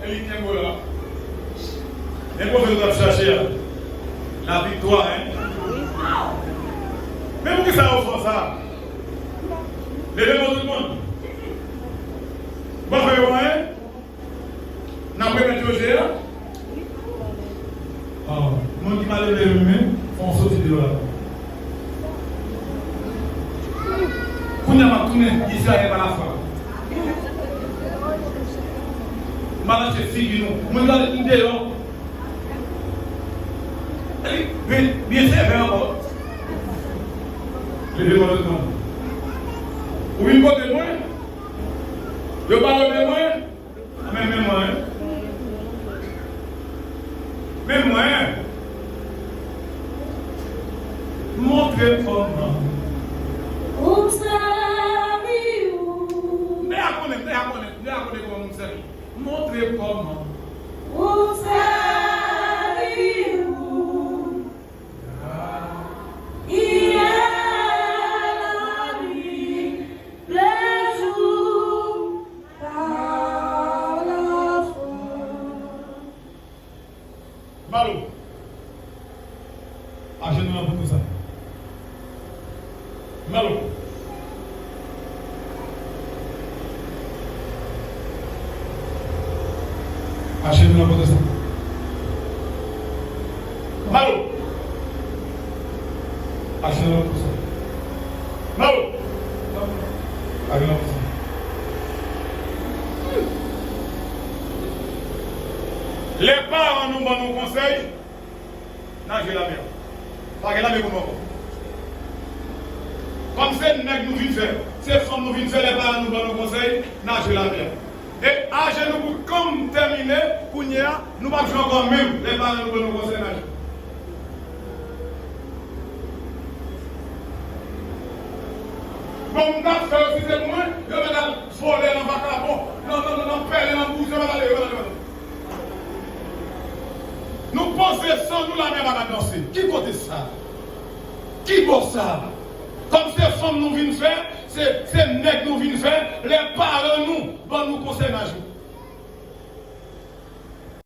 Et il tient là. Et pour que vous chercher la victoire, hein? Mais pour qui ça offre ça? Levez-moi tout le monde. Bon, frère, hein? N'a pas mettre au géant? Oh, le monde qui m'a levé lui-même, font sortir de là. Quand on a tourné, Israël à la fin. Maintenant, c'est fini, nous. Nous avons une idée, non? Bien fait, encore. Levez-moi tout le monde. Ou une côté de moi? Le parole de moi? Même moi. Même moi. Montrez comment. Vous savez où? Mais à connaître comment vous savez. Montrez comment. Vous savez où? Il y a la nuit, le jour, par la foi. Malo. Achète-nous pour tout ça. Malo. Achète-nous pour tout ça. Malo. Achète-nous pour ça. Malo. Achète-nous pour ça. Les parents nous donnent nos conseils. Nagez la mer. Pas que la mer comme comme c'est nègre nous vient faire, c'est femmes nous viennent faire, les parents nous donnent nos conseils, nagez la mer. Et à genoux pour comme terminer, pour nous ne pas jouer encore même, les parents nous donnent nos conseils, nager. Bon, on a fait aussi c'est moi, je vais aller voler dans le vacabon, non, perdre dans le bouche, je vais aller. Nous possédons, nous la même à danser. Qui côté ça? Qui bosse ça? Comme ces femmes nous viennent faire, ces nègres nous viennent faire, les parents nous, bon nous conseillent.